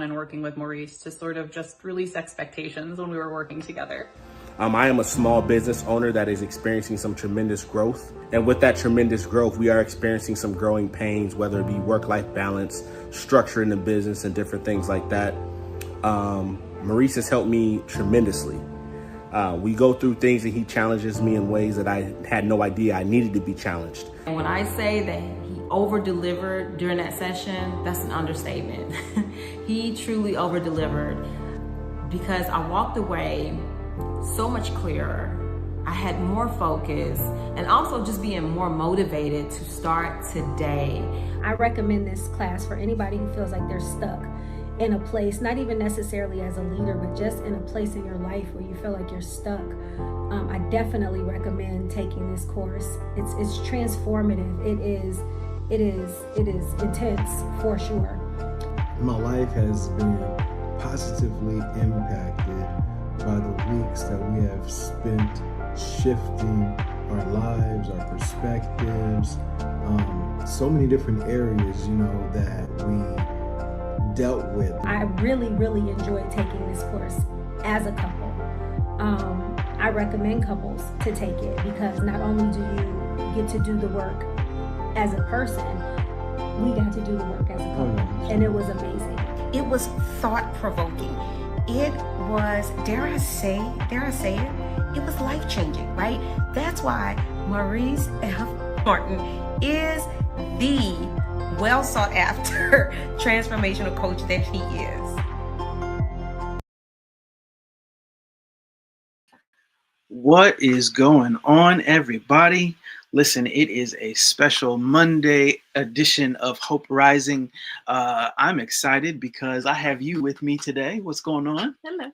in working with Maurice to sort of just release expectations when we were working together. I am a small business owner that is experiencing some tremendous growth. And with that tremendous growth, we are experiencing some growing pains, whether it be work-life balance, structure in the business, and different things like that. Maurice has helped me tremendously. We go through things and he challenges me in ways that I had no idea I needed to be challenged. And when I say that he over-delivered during that session, that's an understatement. He truly over-delivered because I walked away so much clearer. I had more focus and also just being more motivated to start today. I recommend this class for anybody who feels like they're stuck in a place, not even necessarily as a leader, but just in a place in your life where you feel like you're stuck. I definitely recommend taking this course. It's transformative. It is intense for sure. My life has been positively impacted by the weeks that we have spent shifting our lives, our perspectives, so many different areas, that we dealt with. I really, really enjoyed taking this course as a couple. I recommend couples to take it because not only do you get to do the work as a person, we got to do the work as a couple, and it was amazing. It was thought-provoking. It was, dare I say it was life-changing, right? That's why Maurice F. Martin is the well-sought-after transformational coach that he is. What is going on, everybody? Listen, it is a special Monday edition of Hope Rising. I'm excited because I have you with me today. What's going on? Hello.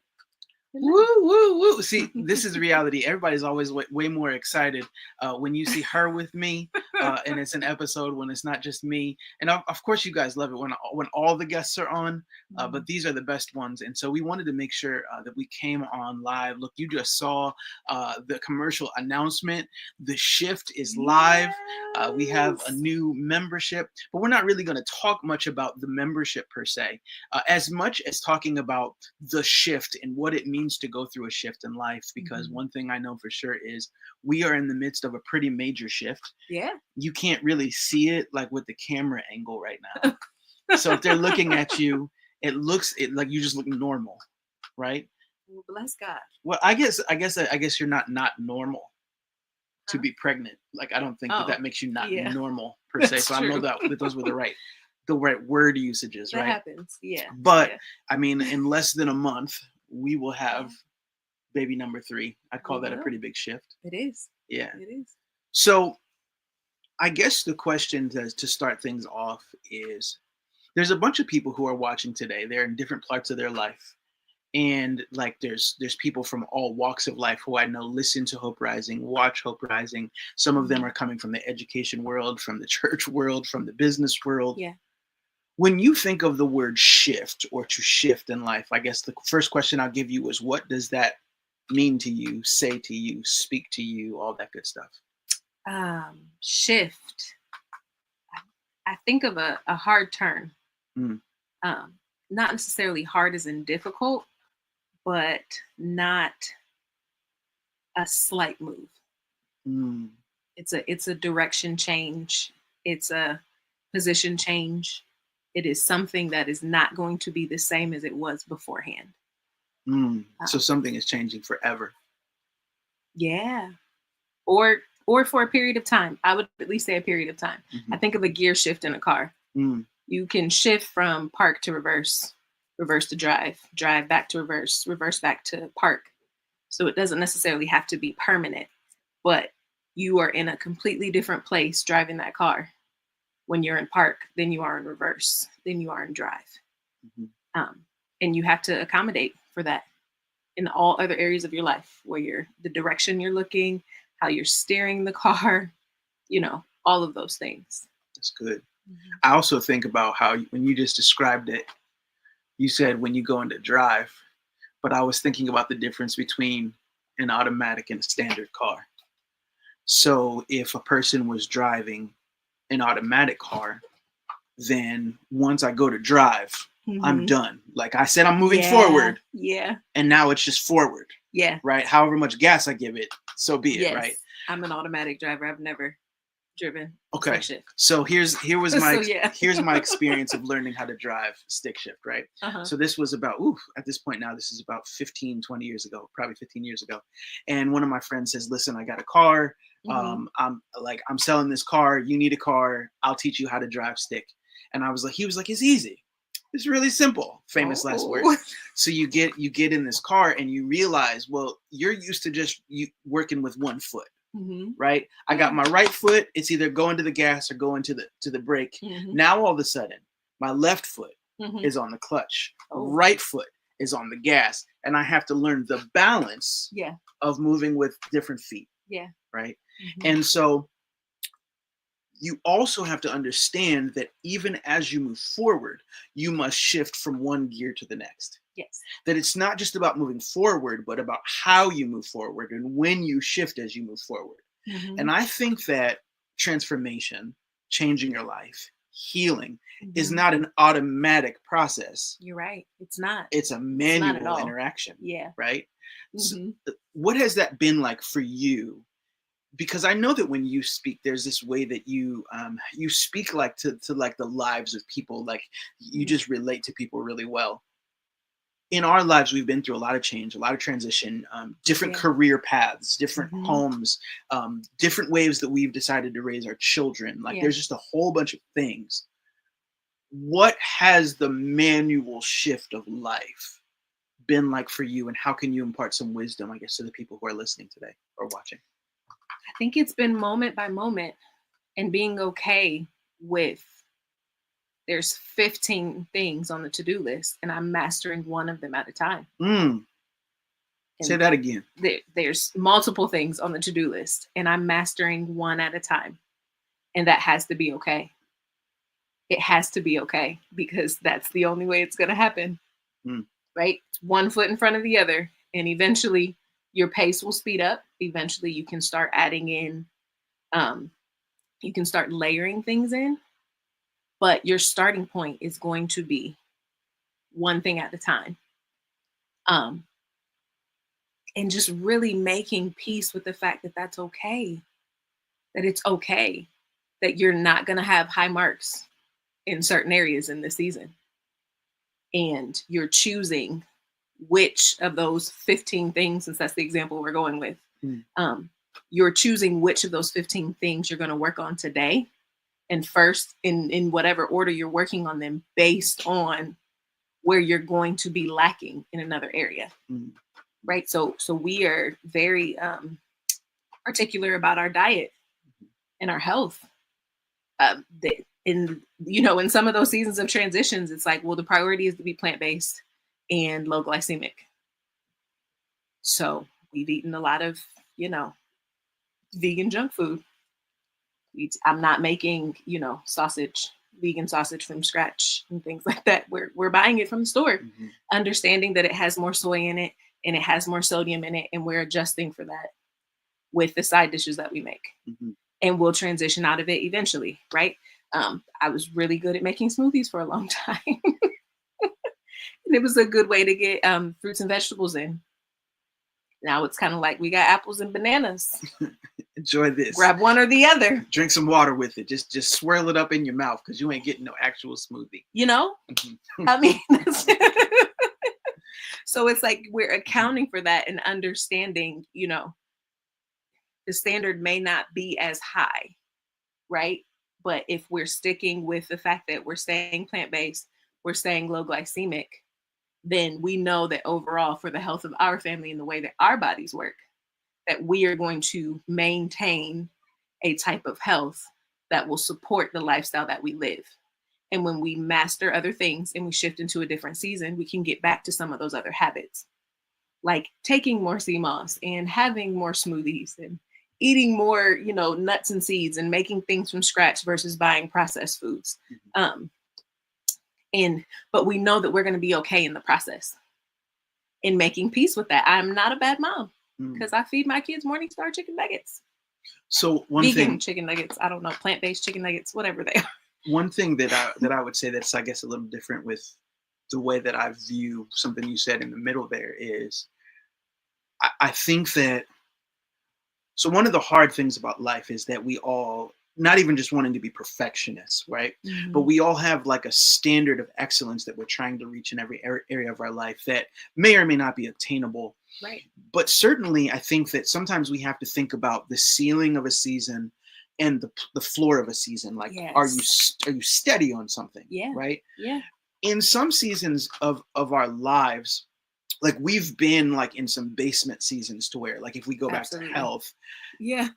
Woo, woo, woo. See, this is reality. Everybody's always way more excited when you see her with me and it's an episode when it's not just me. And of course, you guys love it when all the guests are on, but these are the best ones. And so we wanted to make sure that we came on live. Look, you just saw the commercial announcement. The shift is live. We have a new membership, but we're not really going to talk much about the membership per se, as much as talking about the shift and what it means to go through a shift in life, because one thing I know for sure is we are in the midst of a pretty major shift. Yeah. You can't really see it like with the camera angle right now. So if they're looking at you, it looks like you just look normal, right? Well, bless God. Well, I guess you're not normal to be pregnant. Like I don't think that makes you not normal per se. So true. I know that those were the right word usages, that right? That happens, yeah. But I mean, in less than a month, we will have baby number 3. I'd call that a pretty big shift. It is. Yeah. It is. So I guess the question to start things off is there's a bunch of people who are watching today. They're in different parts of their life. And like there's people from all walks of life who I know listen to Hope Rising, watch Hope Rising. Some of them are coming from the education world, from the church world, from the business world. Yeah. When you think of the word shift or to shift in life, I guess the first question I'll give you is, what does that mean to you, say to you, speak to you, all that good stuff? Shift. I think of a hard turn. Not necessarily hard as in difficult, but not a slight move. It's a direction change. It's a position change. It is something that is not going to be the same as it was beforehand. So something is changing forever. Yeah. Or for a period of time. I would at least say a period of time. I think of a gear shift in a car. You can shift from park to reverse, reverse to drive, drive back to reverse, reverse back to park. So it doesn't necessarily have to be permanent, but you are in a completely different place driving that car when you're in park than you are in reverse, than you are in drive. And you have to accommodate for that in all other areas of your life, where the direction you're looking, how you're steering the car, all of those things. That's good. I also think about how when you just described it, you said when you go into drive, but I was thinking about the difference between an automatic and a standard car. So if a person was driving an automatic car, then once I go to drive, I'm done. Like I said, I'm moving forward. Yeah. And now it's just forward. Yeah. Right. However much gas I give it, so be it. Yes. Right. I'm an automatic driver. I've never driven. Okay. Stick shift. So here's my experience of learning how to drive stick shift. Right. So this was about, at this point now, this is about 15, 20 years ago, probably 15 years ago. And one of my friends says, listen, I got a car. I'm selling this car. You need a car. I'll teach you how to drive stick. And he was like, it's easy. It's really simple. Famous last words. So you get in this car and you realize, well, you're used to just working with one foot, right? I got my right foot. It's either going to the gas or going to the brake. Now all of a sudden, my left foot is on the clutch. Right foot is on the gas, and I have to learn the balance of moving with different feet. Yeah. Right. And so you also have to understand that even as you move forward, you must shift from one gear to the next. Yes. That it's not just about moving forward, but about how you move forward and when you shift as you move forward. And I think that transformation, changing your life, healing is not an automatic process. You're right. It's not. It's a manual interaction. Yeah. Right. So what has that been like for you? Because I know that when you speak, there's this way that you speak like to like the lives of people, like you just relate to people really well. In our lives, we've been through a lot of change, a lot of transition, different career paths, different homes, different ways that we've decided to raise our children. Like there's just a whole bunch of things. What has the manual shift of life been like for you, and how can you impart some wisdom, I guess, to the people who are listening today or watching? I think it's been moment by moment and being okay with there's 15 things on the to-do list and I'm mastering one of them at a time. Say that again. There's multiple things on the to-do list and I'm mastering one at a time. And that has to be okay. It has to be okay because that's the only way it's going to happen. Right? One foot in front of the other. And eventually your pace will speed up. Eventually you can start adding in, you can start layering things in, but your starting point is going to be one thing at a time. And just really making peace with the fact that that's okay, that it's okay, that you're not going to have high marks in certain areas in this season. And you're choosing which of those 15 things, since that's the example we're going with, you're choosing which of those 15 things you're going to work on today. And first, in whatever order you're working on them based on where you're going to be lacking in another area. Right. So we are very particular about our diet and our health. In some of those seasons of transitions, it's like, well, the priority is to be plant-based and low glycemic. So we've eaten a lot of, vegan junk food. I'm not making, vegan sausage from scratch and things like that. We're buying it from the store, understanding that it has more soy in it and it has more sodium in it. And we're adjusting for that with the side dishes that we make. And we'll transition out of it eventually, right? I was really good at making smoothies for a long time. And it was a good way to get fruits and vegetables in. Now it's kind of like we got apples and bananas. Enjoy this. Grab one or the other. Drink some water with it. Just swirl it up in your mouth because you ain't getting no actual smoothie. I mean, so it's like we're accounting for that and understanding, the standard may not be as high, right? But if we're sticking with the fact that we're staying plant-based, we're staying low glycemic, then we know that overall for the health of our family and the way that our bodies work, that we are going to maintain a type of health that will support the lifestyle that we live. And when we master other things and we shift into a different season, we can get back to some of those other habits, like taking more sea moss and having more smoothies and eating more, nuts and seeds and making things from scratch versus buying processed foods. But we know that we're going to be okay in the process in making peace with that. I'm not a bad mom because I feed my kids Morningstar chicken nuggets. So vegan chicken nuggets, I don't know, plant-based chicken nuggets, whatever they are. One thing that I would say that's, I guess, a little different with the way that I view something you said in the middle there is I think that, so one of the hard things about life is that we all, not even just wanting to be perfectionists, right? But we all have like a standard of excellence that we're trying to reach in every area of our life that may or may not be attainable. Right. But certainly I think that sometimes we have to think about the ceiling of a season and the floor of a season. Like, are you steady on something? Yeah. Right. Yeah. In some seasons of our lives, like we've been like in some basement seasons to where, like, if we go back to health,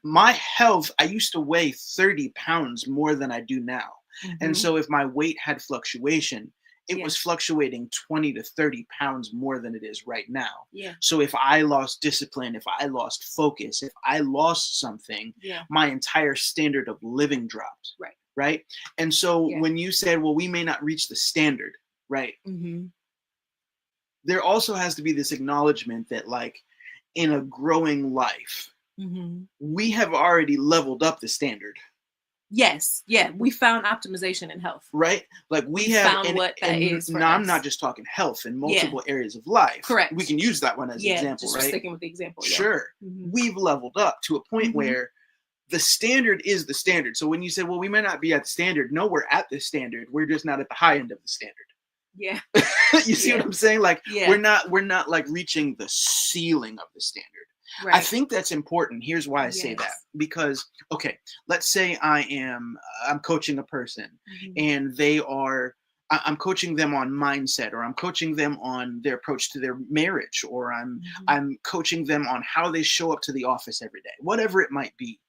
my health, I used to weigh 30 pounds more than I do now. And so if my weight had fluctuation, it was fluctuating 20 to 30 pounds more than it is right now. So if I lost discipline, if I lost focus, if I lost something, my entire standard of living dropped. Right. And so when you said, well, we may not reach the standard, right? There also has to be this acknowledgement that, like, in a growing life, we have already leveled up the standard. Yes. Yeah. We found optimization in health. Right? Like we have found what that is for now us. I'm not just talking health in multiple areas of life. Correct. We can use that one as an example, just right? Sticking with the example. Sure. We've leveled up to a point where the standard is the standard. So when you say, well, we may not be at the standard, no, we're at the standard. We're just not at the high end of the standard. Yeah. You see what I'm saying? Like we're not like reaching the ceiling of the standard. Right. I think that's important. Here's why I say that. Because, okay, let's say I'm coaching a person and I'm coaching them on mindset, or I'm coaching them on their approach to their marriage, or I'm coaching them on how they show up to the office every day, whatever it might be.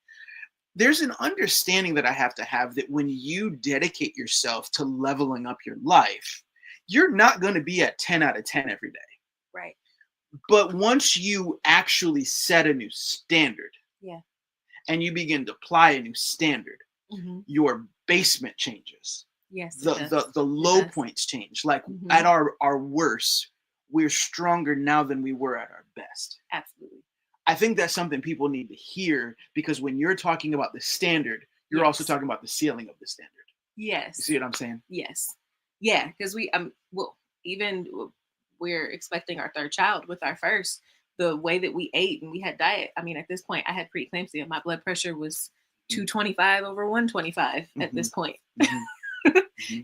There's an understanding that I have to have that when you dedicate yourself to leveling up your life, you're not going to be at 10 out of 10 every day. Right. But once you actually set a new standard, and you begin to apply a new standard, your basement changes. Yes. The low points change. Like at our worst, we're stronger now than we were at our best. Absolutely. I think that's something people need to hear, because when you're talking about the standard, you're also talking about the ceiling of the standard. Yes. You see what I'm saying? Yes. Yeah, because we're expecting our third child with our first. The way that we ate and we had diet. I mean, at this point, I had preeclampsia. My blood pressure was 225 over 125 at this point.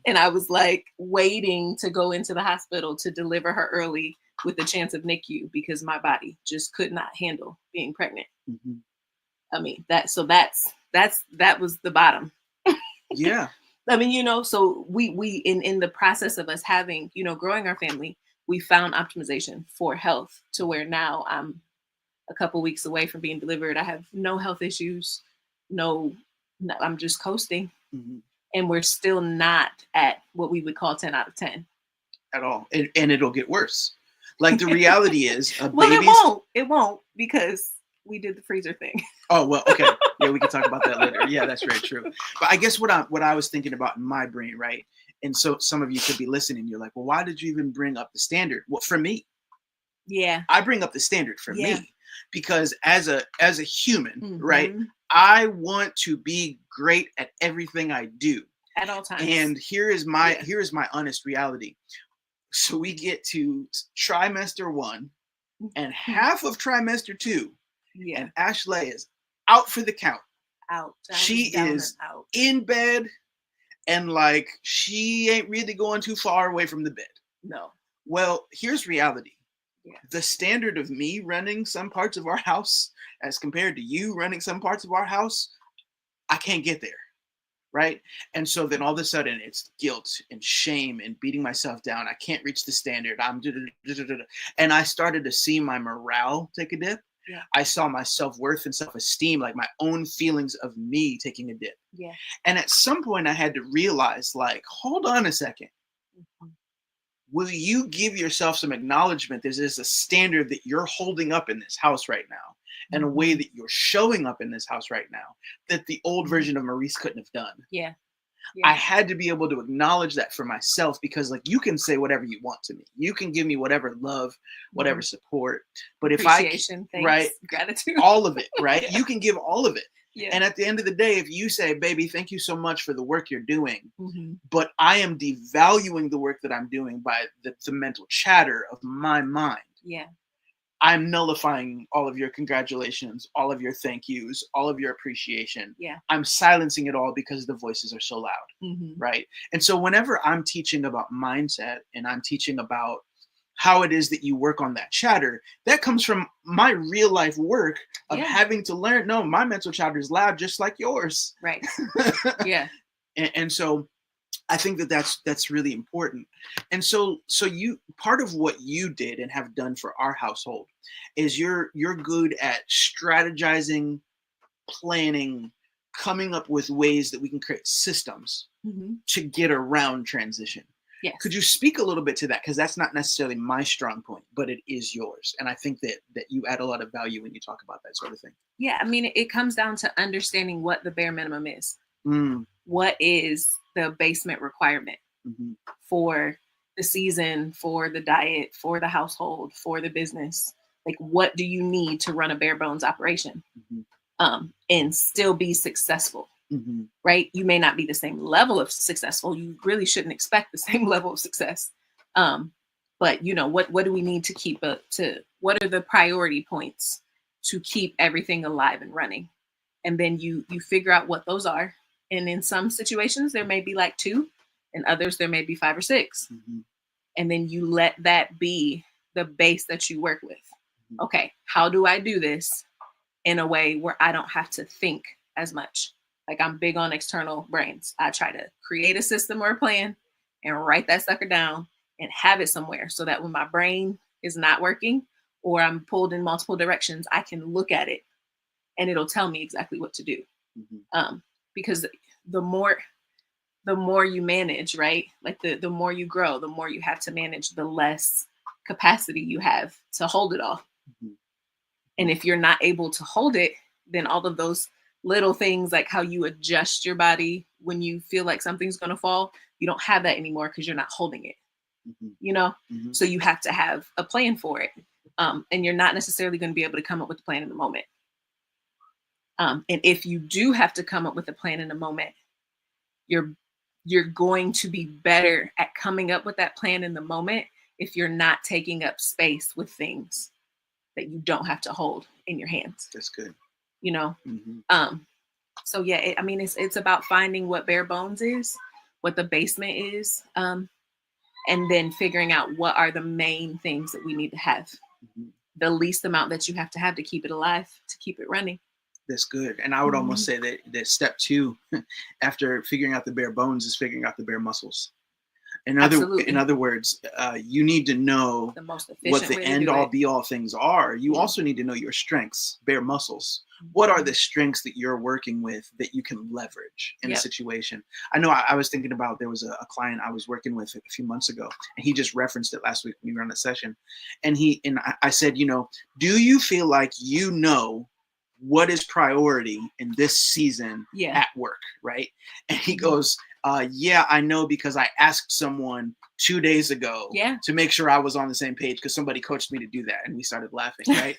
And I was like waiting to go into the hospital to deliver her early with the chance of NICU, because my body just could not handle being pregnant. I mean, that was the bottom. Yeah. I mean, so we in the process of us having, growing our family, we found optimization for health to where now I'm a couple weeks away from being delivered. I have no health issues. No, I'm just coasting. And we're still not at what we would call 10 out of 10. At all. And it'll get worse. Like the reality is, it won't, because we did the freezer thing. Oh, well, okay. Yeah, we can talk about that later. Yeah, that's very true. But I guess what I was thinking about in my brain, right? And so some of you could be listening. You're like, well, why did you even bring up the standard? Well, for me. Yeah. I bring up the standard for me because as a human, right? I want to be great at everything I do. At all times. And here is my honest reality. So we get to trimester 1 and half of trimester 2. Yeah. And Ashleigh is out for the count. Out. She is out. In bed, and like she ain't really going too far away from the bed. No. Well, here's reality. Yeah. The standard of me running some parts of our house as compared to you running some parts of our house, I can't get there. Right. And so then all of a sudden it's guilt and shame and beating myself down. I can't reach the standard. And I started to see my morale take a dip. Yeah. I saw my self-worth and self-esteem, like my own feelings of me taking a dip. Yeah. And at some point I had to realize, like, hold on a second. Will you give yourself some acknowledgement? There's a standard that you're holding up in this house right now, and a way that you're showing up in this house right now that the old version of Maurice couldn't have done. Yeah. Yeah. I had to be able to acknowledge that for myself, because like you can say whatever you want to me. You can give me whatever love, whatever support. But if appreciation, thanks, right, gratitude, all of it, right? Yeah. You can give all of it. Yeah. And at the end of the day, if you say, baby, thank you so much for the work you're doing, Mm-hmm. but I am devaluing the work that I'm doing by the mental chatter of my mind. Yeah. I'm nullifying all of your congratulations, all of your thank yous, all of your appreciation. Yeah. I'm silencing it all because the voices are so loud. Mm-hmm. Right. And so whenever I'm teaching about mindset and I'm teaching about how it is that you work on that chatter, that comes from my real life work of having to learn, no, my mental chatter is loud, just like yours. Right. Yeah. And so I think that that's really important. And so you, part of what you did and have done for our household is you're good at strategizing, planning, coming up with ways that we can create systems to get around transition. Yes. Could you speak a little bit to that? Because that's not necessarily my strong point, but it is yours. And I think that you add a lot of value when you talk about that sort of thing. Yeah. I mean, it comes down to understanding what the bare minimum is. Mm. What is the basement requirement for the season, for the diet, for the household, for the business? Like, what do you need to run a bare bones operation and still be successful? Right? You may not be the same level of successful. You really shouldn't expect the same level of success. But you know, what do we need to keep up to? What are the priority points to keep everything alive and running? And then you figure out what those are. And in some situations, there may be like 2, and others there may be 5 or 6. And then you let that be the base that you work with. Okay, how do I do this in a way where I don't have to think as much? Like, I'm big on external brains. I try to create a system or a plan and write that sucker down and have it somewhere so that when my brain is not working or I'm pulled in multiple directions, I can look at it and it'll tell me exactly what to do. Because the more you manage, right? Like the more you grow, the more you have to manage, the less capacity you have to hold it all. And if you're not able to hold it, then all of those little things, like how you adjust your body when you feel like something's going to fall, you don't have that anymore because you're not holding it, you know? So you have to have a plan for it. And you're not necessarily going to be able to come up with a plan in the moment. And if you do have to come up with a plan in a moment, you're going to be better at coming up with that plan in the moment if you're not taking up space with things that you don't have to hold in your hands. That's good. You know? So yeah, it's about finding what bare bones is, what the basement is, and then figuring out what are the main things that we need to have. The least amount that you have to keep it alive, to keep it running. That's good. And I would almost say that step 2, after figuring out the bare bones, is figuring out the bare muscles. In other words, you need to know what the end all be all things are. You also need to know your strengths, bare muscles. What are the strengths that you're working with that you can leverage in a situation? I know I was thinking about, there was a client I was working with a few months ago, and he just referenced it last week when we were on a session. And I said, you know, do you feel like you know what is priority in this season at work, right? And he goes, yeah, I know, because I asked someone 2 days ago to make sure I was on the same page, because somebody coached me to do that. And we started laughing, right?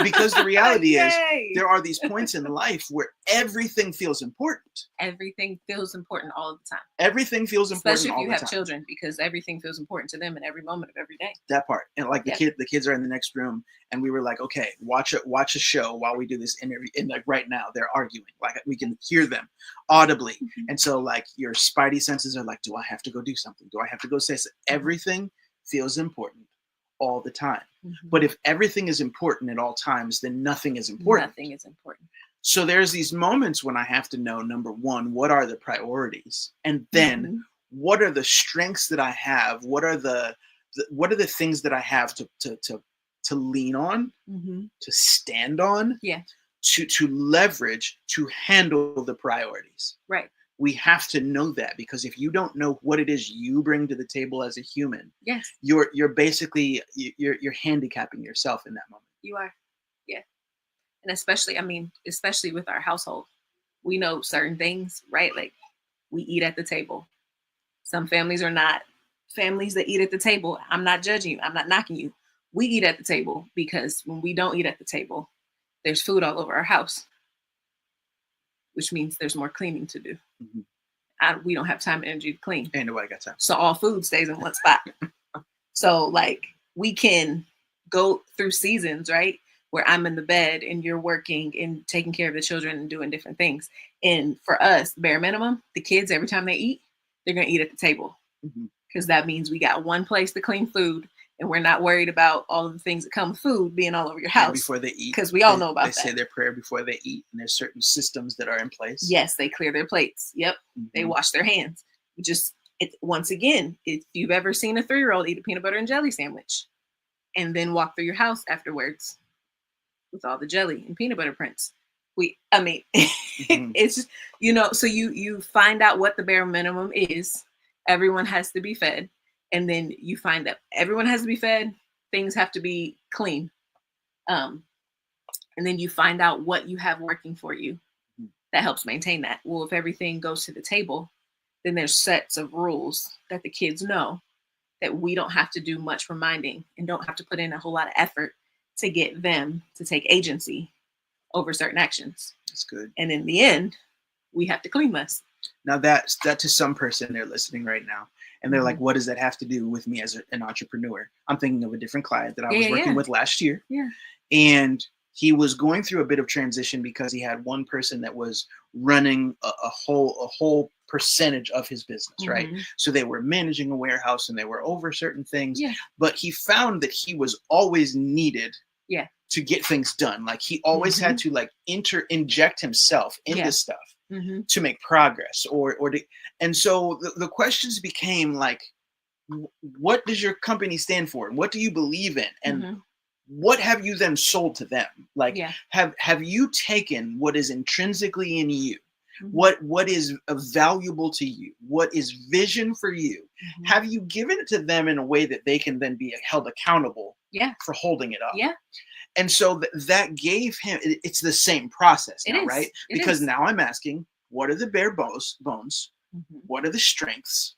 Because the reality is there are these points in life where everything feels important. Everything feels important all the time. Everything feels important, especially if all you the have time. children, because everything feels important to them in every moment of every day. That part. And like the kids are in the next room, and we were like, okay, watch a show while we do this interview. And like right now they're arguing, like we can hear them audibly. And so like your spidey senses are like, do I have to go do something? Do I have to go say something? Everything feels important all the time. But if everything is important at all times, then nothing is important. Nothing is important. So there's these moments when I have to know, number one, what are the priorities? And then what are the strengths that I have? What are the things that I have to lean on, to stand on, to leverage, to handle the priorities? Right. We have to know that, because if you don't know what it is you bring to the table as a human, you're basically you're handicapping yourself in that moment. You are. And especially with our household, we know certain things, right? Like, we eat at the table. Some families are not families that eat at the table. I'm not judging you. I'm not knocking you. We eat at the table because when we don't eat at the table, there's food all over our house. which means there's more cleaning to do. Mm-hmm. We don't have time and energy to clean. Ain't nobody got time. So all food stays in one spot. So like we can go through seasons, right? Where I'm in the bed and you're working and taking care of the children and doing different things. And for us, bare minimum, the kids, every time they eat, they're going to eat at the table. Because that means we got one place to clean food and we're not worried about all of the things that come with food being all over your house. Before they eat. Because we all know about that. They say their prayer before they eat, and there's certain systems that are in place. Yes, they clear their plates. Yep. They wash their hands. Once again, if you've ever seen a 3-year-old eat a peanut butter and jelly sandwich and then walk through your house afterwards with all the jelly and peanut butter prints. It's just, so you find out what the bare minimum is. Everyone has to be fed. And then you find that everyone has to be fed. Things have to be clean. And then you find out what you have working for you that helps maintain that. Well, if everything goes to the table, then there's sets of rules that the kids know that we don't have to do much reminding and don't have to put in a whole lot of effort to get them to take agency over certain actions. That's good. And in the end, we have to clean less. Now that to some person, they're listening right now and they're like, what does that have to do with me as an entrepreneur? I'm thinking of a different client that I was working with last year. Yeah. And he was going through a bit of transition because he had one person that was running a whole percentage of his business, right? So they were managing a warehouse and they were over certain things. Yeah. But he found that he was always needed to get things done. Like he always had to like inject himself into stuff to make progress and so the questions became like, what does your company stand for? What do you believe in? And what have you then sold to them? Like, have you taken what is intrinsically in you? What is valuable to you? What is vision for you? Have you given it to them in a way that they can then be held accountable for holding it up? Yeah. And so that gave him, it's the same process now, right? Because now I'm asking, what are the bare bones? What are the strengths?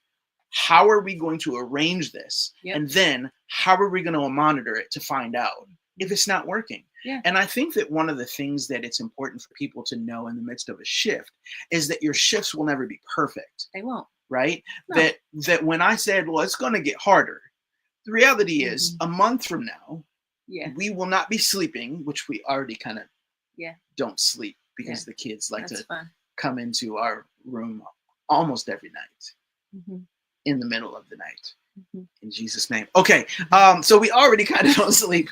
How are we going to arrange this? And then how are we going to monitor it to find out if it's not working? And I think that one of the things that it's important for people to know in the midst of a shift is that your shifts will never be perfect. They won't. Right? No. That when I said, well, it's going to get harder, the reality is a month from now, we will not be sleeping, which we already kind of don't sleep because the kids like to come into our room almost every night in the middle of the night. In Jesus' name. Okay. So we already kind of don't sleep.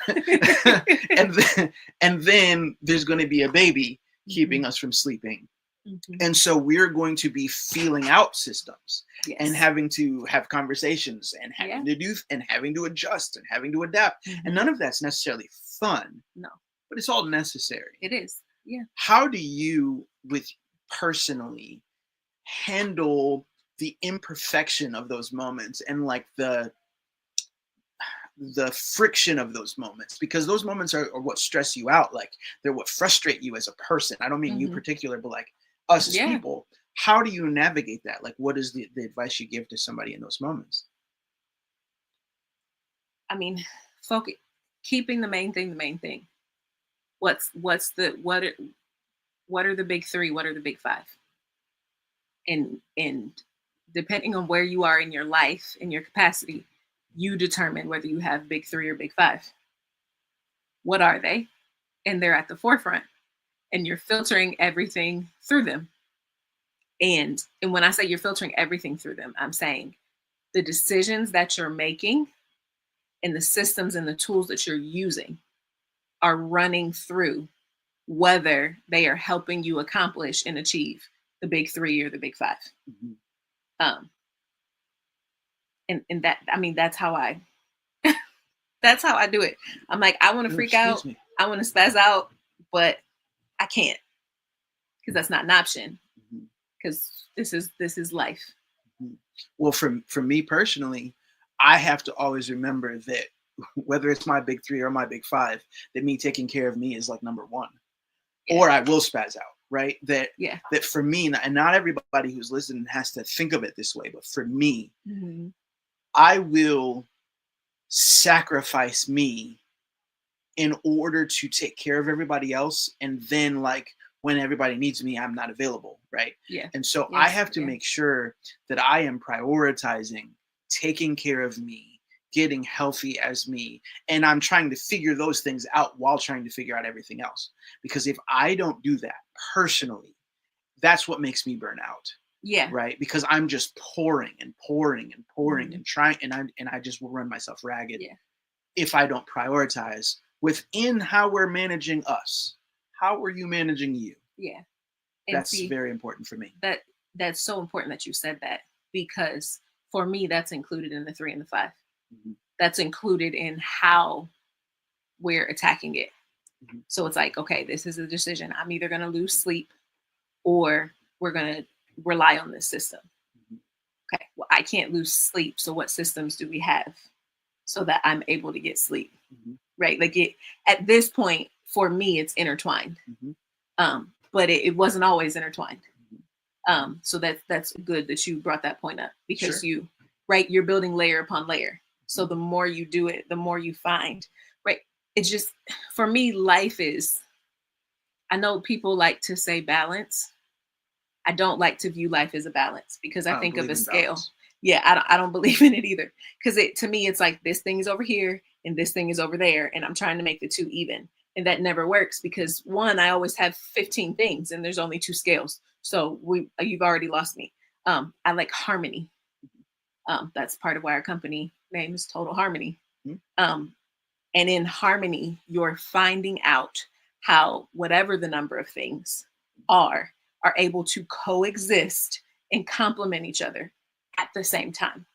and then there's going to be a baby keeping us from sleeping. And so we're going to be feeling out systems and having to have conversations and having to do and having to adjust and having to adapt. And none of that's necessarily fun. No. But it's all necessary. It is. Yeah. How do you personally handle the imperfection of those moments and like the friction of those moments? Because those moments are what stress you out. Like they're what frustrate you as a person. I don't mean you particular, but like us as people. How do you navigate that? Like what is the advice you give to somebody in those moments? I mean, keeping the main thing. What are the big three? What are the big five? And depending on where you are in your life, in your capacity, you determine whether you have big three or big five. What are they? And they're at the forefront. And you're filtering everything through them. And when I say you're filtering everything through them, I'm saying the decisions that you're making and the systems and the tools that you're using are running through whether they are helping you accomplish and achieve the big three or the big five. And that, I mean, that's how I do it. I'm like, I want to freak out. I want to spaz out, but I can't because that's not an option because this is life. Well, for me personally, I have to always remember that whether it's my big three or my big five, that me taking care of me is like number one, or I will spaz out. Right. That for me, and not everybody who's listening has to think of it this way, but for me, I will sacrifice me in order to take care of everybody else and then like when everybody needs me, I'm not available, right? Yeah. And so Yes, I have to yeah. make sure that I am prioritizing taking care of me, getting healthy as me, and I'm trying to figure those things out while trying to figure out everything else. Because if I don't do that personally, that's what makes me burn out. Yeah. Right, because I'm just pouring and pouring and pouring Mhm. and trying, and I just will run myself ragged Yeah. if I don't prioritize within how we're managing us. How are you managing you? Yeah. And That's see, very important for me. that's so important that you said that, because for me, that's included in the 3 and the 5. Mhm. That's included in how we're attacking it. Mhm. So it's like, okay, this is a decision. I'm either going to lose sleep or we're going to rely on this system. Mhm. Okay, well, I can't lose sleep. So what systems do we have so that I'm able to get sleep? Mhm. Right? Like at this point, for me, it's intertwined. Mhm. But it wasn't always intertwined. Mhm. So that's good that you brought that point up, because Sure. you're building layer upon layer. So the more you do it, the more you find, right? It's just, for me, life is, I know people like to say balance. I don't like to view life as a balance, because I I don't think of believe a in scale. balance. Yeah, I don't believe in it either. Because to me, it's like this thing is over here and this thing is over there, and I'm trying to make the two even. And that never works, because one, I always have 15 things and there's only 2 scales. So you've already lost me. I like harmony. That's part of why our company name is Total Harmony. Mhm. And in harmony, you're finding out how whatever the number of things are able to coexist and complement each other at the same time.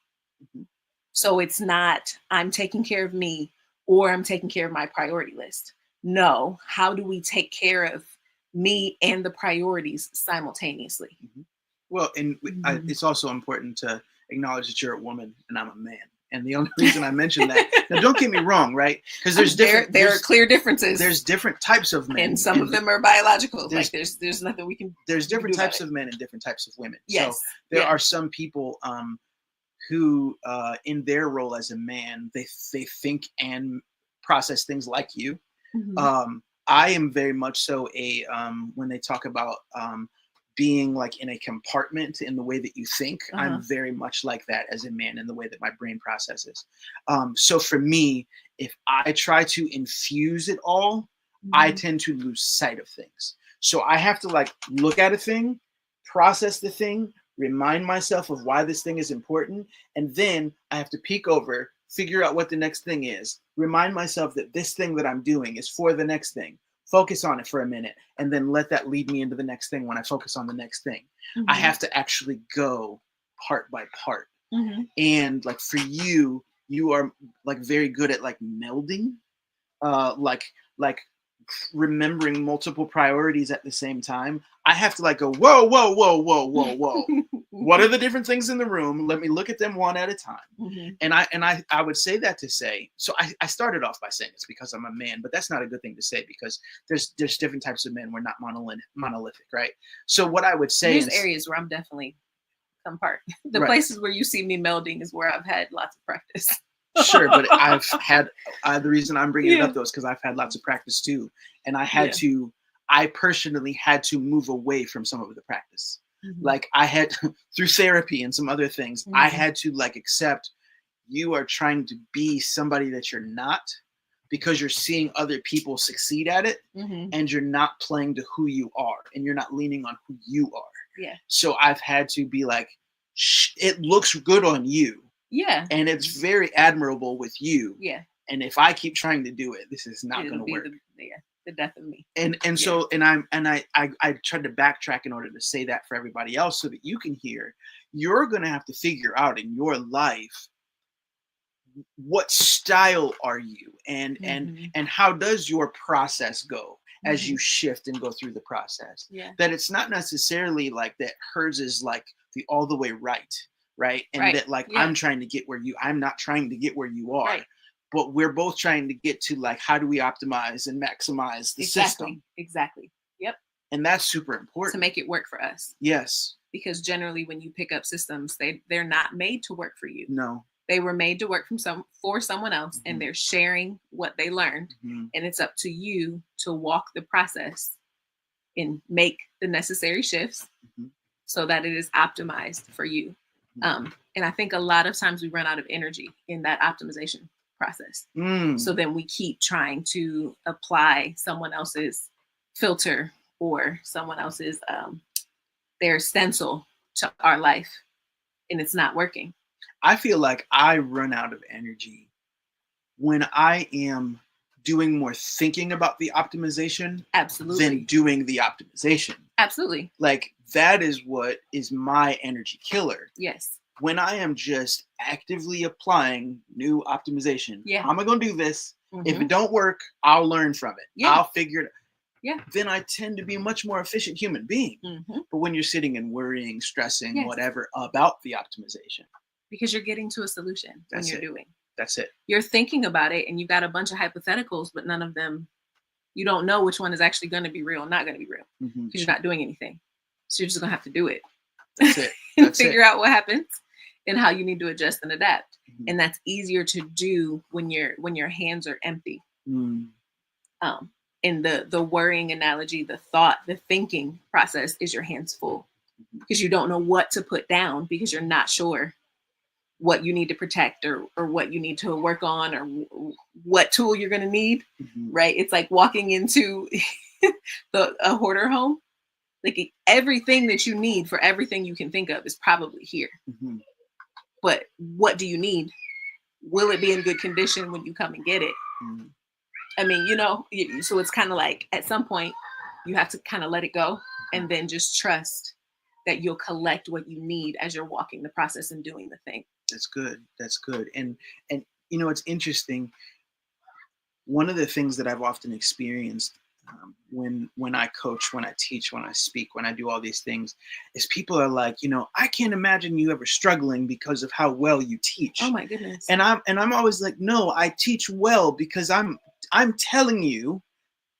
Mhm. So it's not I'm taking care of me or I'm taking care of my priority list. No, how do we take care of me and the priorities simultaneously? Mhm. Well, and Mhm. it's also important to acknowledge that you're a woman and I'm a man. And the only reason I mentioned that, now don't get me wrong, right? Because there's different there are clear differences, there's different types of men, and some of them are biological. there's- Like there's nothing we can there's we can different do about types it. of men and different types of women. Yes. So there Yeah. are some people who, in their role as a man, they think and process things like you. Mhm. I am very much so a when they talk about being like in a compartment in the way that you think, I'm very much like that as a man in the way that my brain processes. So for me, if I try to infuse it all, I Mhm. tend to lose sight of things. So I have to like look at a thing, process the thing, remind myself of why this thing is important, and then I have to peek over, figure out what the next thing is, remind myself that this thing that I'm doing is for the next thing, focus on it for a minute, and then let that lead me into the next thing when I focus on the next thing. I Mhm. have to actually go part by part. Mhm. And like for you, you are like very good at like melding, like remembering multiple priorities at the same time. I have to like go, whoa, whoa, whoa, whoa, whoa, whoa. What are the different things in the room? Let me look at them one at a time. Mhm. And I would say that to say, so I started off by saying it's because I'm a man, but that's not a good thing to say, because there's different types of men. We're not monolithic, right? So what I would say There's is, areas where I'm definitely some part. The right, places where you see me melding is where I've had lots of practice. sure, but I've had the reason I'm bringing it Yeah. up though is because I've had lots of practice too, and Yeah. I personally had to move away from some of the practice. Mhm. Like I had through therapy and some other things, I Mhm. had to like accept you are trying to be somebody that you're not, because you're seeing other people succeed at it, Mhm. and you're not playing to who you are, and you're not leaning on who you are. Yeah. So I've had to be like, it looks good on you, Yeah. and it's very admirable with you. Yeah. And if I keep trying to do it, this is not going It'll to be work. the death of me. And Yeah. so I tried to backtrack in order to say that for everybody else so that you can hear. You're going to have to figure out in your life, what style are you, and Mhm. and how does your process go as Mhm. you shift and go through the process. Yeah. That it's not necessarily like that hers is like the all the way right, and Right. that like Yeah. I'm not trying to get where you are, Right. but we're both trying to get to like, how do we optimize and maximize the system, Exactly. Yep. and that's super To important. make it work for us. Yes. Because generally when you pick up systems, they're not made to work for you. No. They were made to work for someone else, and Mhm. they're sharing what they learned. Mhm. And it's up to you to walk the process and make the necessary shifts so that it is optimized for you. And I think a lot of times we run out of energy in that optimization process. So then we keep trying to apply someone else's filter or someone else's their stencil to our life, and it's not working. I feel like I run out of energy when I am doing more thinking about the optimization than doing the optimization. Absolutely. Like that is what is my energy killer. Yes. When I am just actively applying new optimization, how am I going to do this? If it don't work, I'll learn from it. I'll figure it out. Yeah. Then I tend to be a much more efficient human being. But when you're sitting and worrying, stressing, whatever about the optimization. Because you're getting to a solution when you're doing. That's it. You're thinking about it and you got a bunch of hypotheticals, but none of them, you don't know which one is actually going to be real and not going to be real because you're not doing anything. So you're just going to have to do it. That's it. And figure out what happens and how you need to adjust and adapt. And that's easier to do when your hands are empty. In the worrying analogy, the thinking process is your hands full because you don't know what to put down because you're not sure what you need to protect or what you need to work on or what tool you're going to need, right? It's like walking into a hoarder home. Like everything that you need for everything you can think of is probably here. But what do you need? Will it be in good condition when you come and get it? I mean, so it's kind of like at some point you have to kind of let it go and then just trust that you'll collect what you need as you're walking the process and doing the thing. That's good. That's good. And it's interesting. One of the things that I've often experienced when I coach, when I teach, when I speak, when I do all these things, is people are like, I can't imagine you ever struggling because of how well you teach. Oh my goodness. And I'm always like, no, I teach well because I'm telling you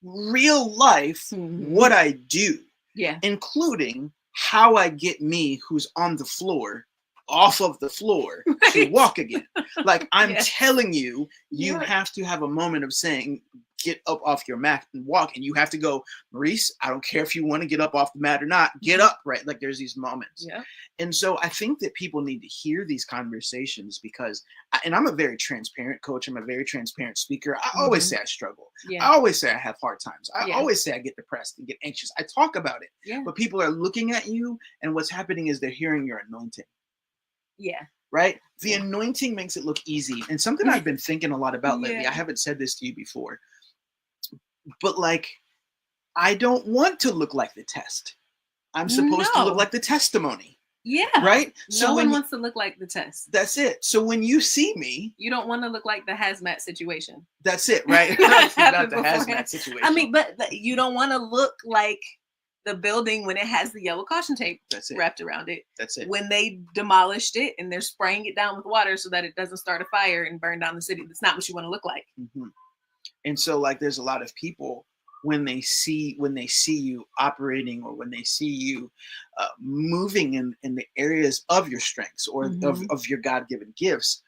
real life what I do. Yeah. Including how I get me who's on the floor off of the floor to walk again. Like I'm telling you, you have to have a moment of saying, get up off your mat and walk. And you have to go, Maurice, I don't care if you want to get up off the mat or not, get up, right? Like there's these moments. Yeah. And so I think that people need to hear these conversations because, and I'm a very transparent coach. I'm a very transparent speaker. I always say I struggle. Yeah. I always say I have hard times. I always say I get depressed and get anxious. I talk about it, but people are looking at you and what's happening is they're hearing your anointing. Yeah. Right? The anointing makes it look easy. And something I've been thinking a lot about lately, I haven't said this to you before, but like, I don't want to look like the test. I'm supposed to look like the testimony. Yeah. Right? So no one wants to look like the test. That's it. So when you see me, you don't want to look like the hazmat situation. That's it, right? Not the hazmat situation. I mean, but you don't want to look like the building when it has the yellow caution tape wrapped around it. That's it. When they demolished it and they're spraying it down with water so that it doesn't start a fire and burn down the city. That's not what you want to look like. And so like there's a lot of people when they see you operating or when they see you moving in the areas of your strengths or of your God-given gifts,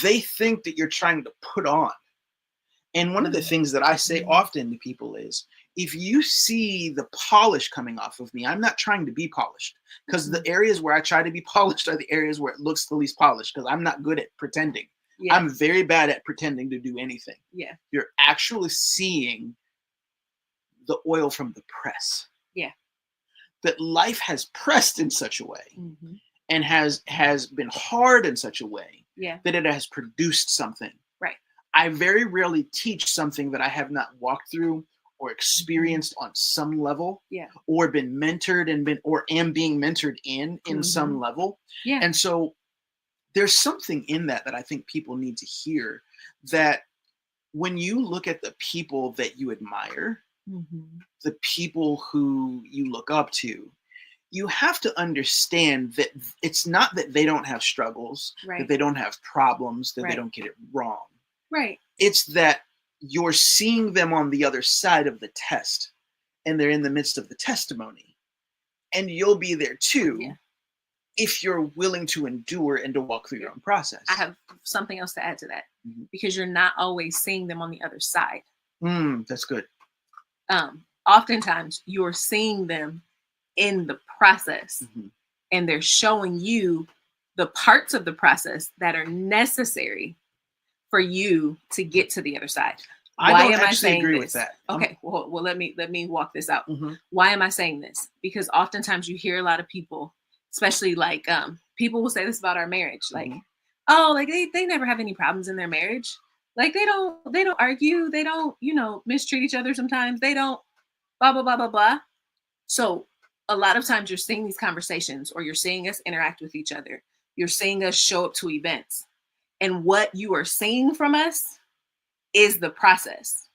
they think that you're trying to put on. And one of the things that I say often to people is, if you see the polish coming off of me, I'm not trying to be polished because the areas where I try to be polished are the areas where it looks the least polished because I'm not good at pretending. Yeah. I'm very bad at pretending to do anything. Yeah. You're actually seeing the oil from the press. Yeah. That life has pressed in such a way and has been hard in such a way that it has produced something. Right. I very rarely teach something that I have not walked through or experienced on some level, or been mentored or am being mentored in some level. Yeah. And so there's something in that I think people need to hear, that when you look at the people that you admire, the people who you look up to, you have to understand that it's not that they don't have struggles, that they don't have problems, that they don't get it wrong. Right. It's that you're seeing them on the other side of the test and they're in the midst of the testimony, and you'll be there too if you're willing to endure and to walk through your own process. I have something else to add to that because you're not always seeing them on the other side. That's good. oftentimes you're seeing them in the process, and they're showing you the parts of the process that are necessary for you to get to the other side. I don't actually agree with that. Okay, well, let me walk this out. Why am I saying this? Because oftentimes you hear a lot of people, especially like people will say this about our marriage, like, oh, like they never have any problems in their marriage. Like they don't argue, they don't, mistreat each other sometimes, they don't blah blah blah blah blah. So a lot of times you're seeing these conversations, or you're seeing us interact with each other. You're seeing us show up to events. And what you are seeing from us is the process.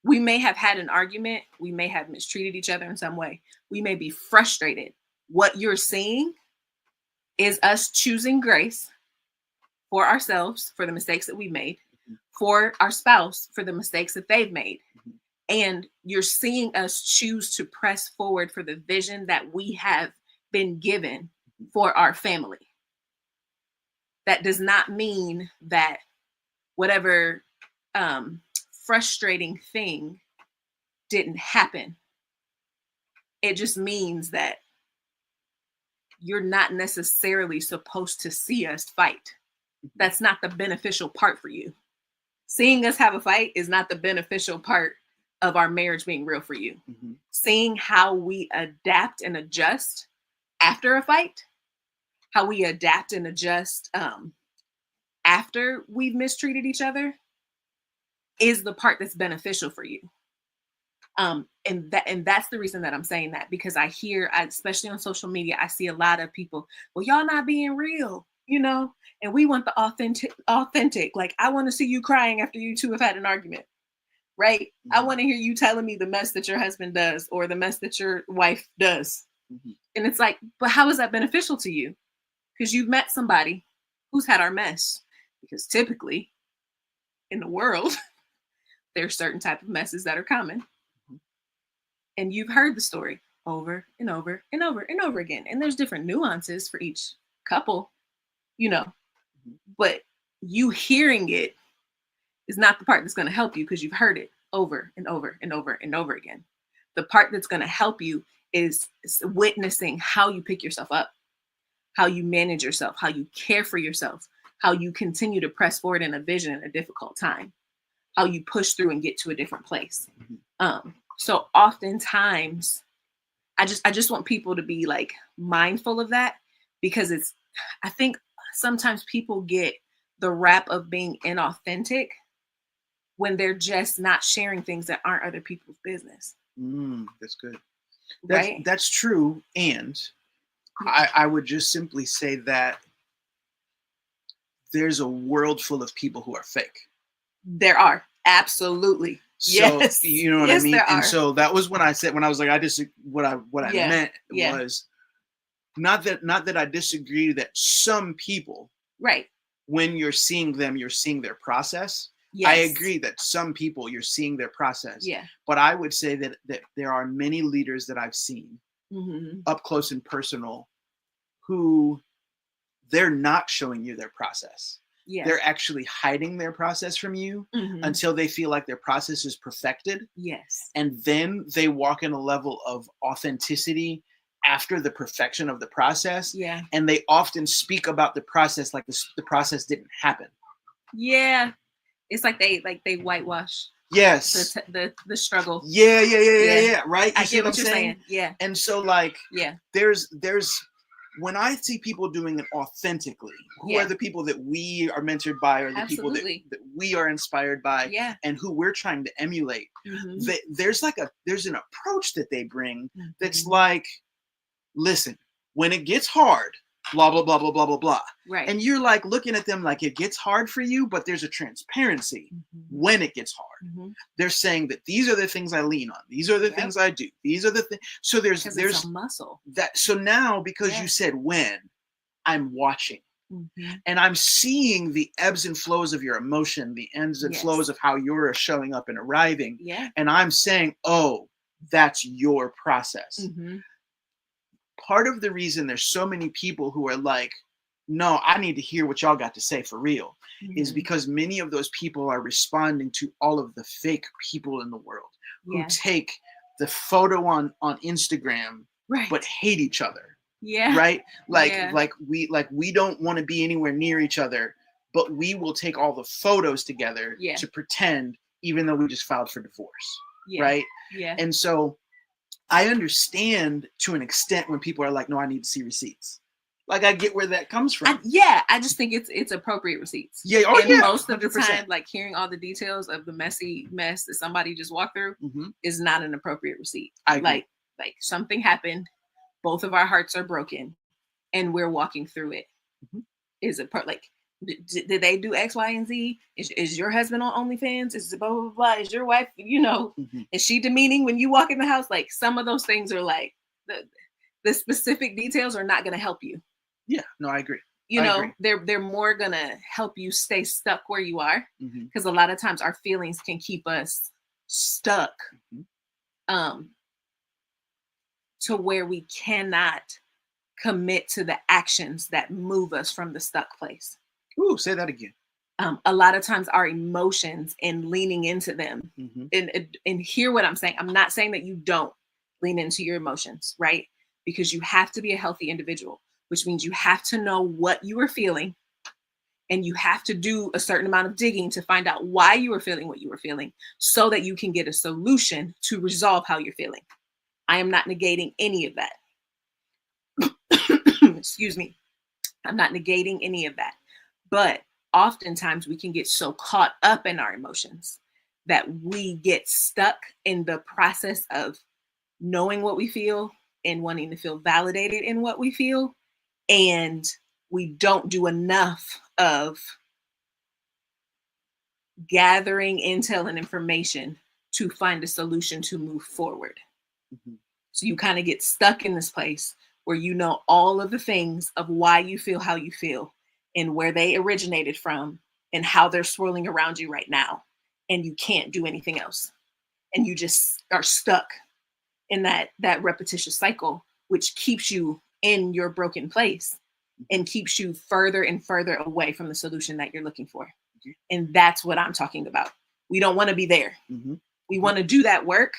We may have had an argument. We may have mistreated each other in some way. We may be frustrated. What you're seeing is us choosing grace for ourselves, for the mistakes that we made, for our spouse, for the mistakes that they've made. And you're seeing us choose to press forward for the vision that we have been given for our family. That does not mean that whatever frustrating thing didn't happen. It just means that you're not necessarily supposed to see us fight. That's not the beneficial part for you. Seeing us have a fight is not the beneficial part of our marriage being real for you. Seeing how we adapt and adjust after a fight, how we adapt and adjust after we've mistreated each other, is the part that's beneficial for you. And that's the reason that I'm saying that, because I hear, especially on social media, I see a lot of people, well, y'all not being real, and we want the authentic. Like, I want to see you crying after you two have had an argument, right? I want to hear you telling me the mess that your husband does or the mess that your wife does. And it's like, but how is that beneficial to you? Because you've met somebody who's had our mess. Because typically in the world, there's certain type of messes that are common. And you've heard the story over and over and over and over again. And there's different nuances for each couple, but you hearing it is not the part that's going to help you, because you've heard it over and over and over and over again. The part that's going to help you is witnessing how you pick yourself up, how you manage yourself, how you care for yourself, how you continue to press forward in a vision in a difficult time, how you push through and get to a different place. So oftentimes I just want people to be like mindful of that, because I think sometimes people get the rap of being inauthentic when they're just not sharing things that aren't other people's business. That's good. Right? That's true. And I would just simply say that there's a world full of people who are fake. There are. Absolutely. So, yes. You know what I mean? There And are. so that was when I was like, what I meant was not that I disagree that some people, right, when you're seeing them, you're seeing their process. Yes. I agree that some people you're seeing their process. Yeah. But I would say that there are many leaders that I've seen up close and personal who they're not showing you their process. Yeah. They're actually hiding their process from you until they feel like their process is perfected. Yes. And then they walk in a level of authenticity after the perfection of the process. Yeah. And they often speak about the process like the process didn't happen. Yeah. It's like they whitewash. Yes. The struggle. Yeah. Right. I get what you're saying. Yeah. And so like, yeah, there's when I see people doing it authentically, who are the people that we are mentored by, or the people that we are inspired by, and who we're trying to emulate, there's an approach that they bring that's like, listen, when it gets hard, blah, blah, blah, blah, blah, blah, blah. Right. And you're like looking at them like it gets hard for you, but there's a transparency when it gets hard. They're saying that these are the things I lean on. These are the things I do. These are the things. So there's a muscle. That. So now, because you said when, I'm watching and I'm seeing the ebbs and flows of your emotion, the ebbs and flows of how you're showing up and arriving. Yeah. And I'm saying, oh, that's your process. Part of the reason there's so many people who are like, no, I need to hear what y'all got to say for real, is because many of those people are responding to all of the fake people in the world who take the photo on Instagram, Right. but hate each other. Yeah. Right? Yeah. Like we don't want to be anywhere near each other, but we will take all the photos together Yeah. to pretend, even though we just filed for divorce. Yeah. Right? Yeah. And so I understand to an extent when people are like, no, I need to see receipts. Like, I get where that comes from. I just think it's appropriate receipts. Yeah. Oh, and yeah. most of the 100%. time, like hearing all the details of the messy mess that somebody just walked through is not an appropriate receipt. I agree. Like something happened, both of our hearts are broken, and we're walking through it. Is a part like, did they do X, Y, and Z? Is your husband on OnlyFans? Is it blah blah blah? Is your wife, is she demeaning when you walk in the house? Like some of those things are like the specific details are not going to help you. Yeah, no, I agree. They're more gonna help you stay stuck where you are, because a lot of times our feelings can keep us stuck to where we cannot commit to the actions that move us from the stuck place. Ooh, say that again. A lot of times our emotions and leaning into them, and hear what I'm saying. I'm not saying that you don't lean into your emotions, right? Because you have to be a healthy individual, which means you have to know what you are feeling, and you have to do a certain amount of digging to find out why you were feeling what you were feeling, so that you can get a solution to resolve how you're feeling. I am not negating any of that. Excuse me. I'm not negating any of that. But oftentimes we can get so caught up in our emotions that we get stuck in the process of knowing what we feel and wanting to feel validated in what we feel. And we don't do enough of gathering intel and information to find a solution to move forward. So you kind of get stuck in this place where you know all of the things of why you feel how you feel and where they originated from and how they're swirling around you right now. And you can't do anything else. And you just are stuck in that repetitious cycle, which keeps you in your broken place and keeps you further and further away from the solution that you're looking for. And that's what I'm talking about. We don't want to be there. We want to do that work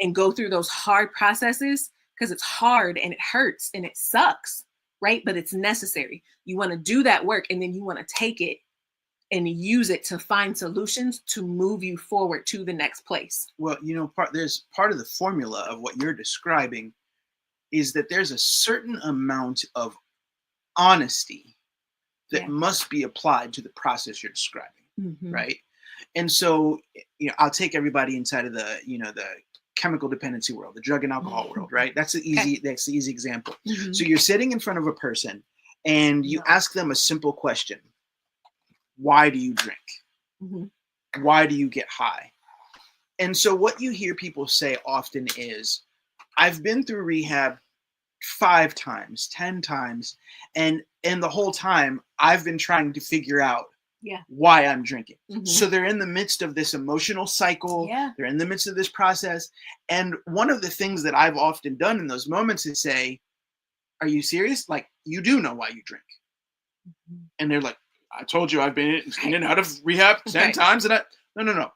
and go through those hard processes because it's hard and it hurts and it sucks, right? But it's necessary. You want to do that work, and then you want to take it and use it to find solutions to move you forward to the next place. Well, there's part of the formula of what you're describing is that there's a certain amount of honesty that must be applied to the process you're describing, right? And so, I'll take everybody inside of the, the chemical dependency world, the drug and alcohol world, right? That's the easy example. So you're sitting in front of a person and you ask them a simple question. Why do you drink? Why do you get high? And so what you hear people say often is, I've been through rehab 5 times, 10 times, and the whole time I've been trying to figure out why I'm drinking. So they're in the midst of this emotional cycle. They're in the midst of this process. And one of the things that I've often done in those moments is say, are you serious? Like, you do know why you drink. And they're like, I told you I've been in and out of rehab 10 times. And no.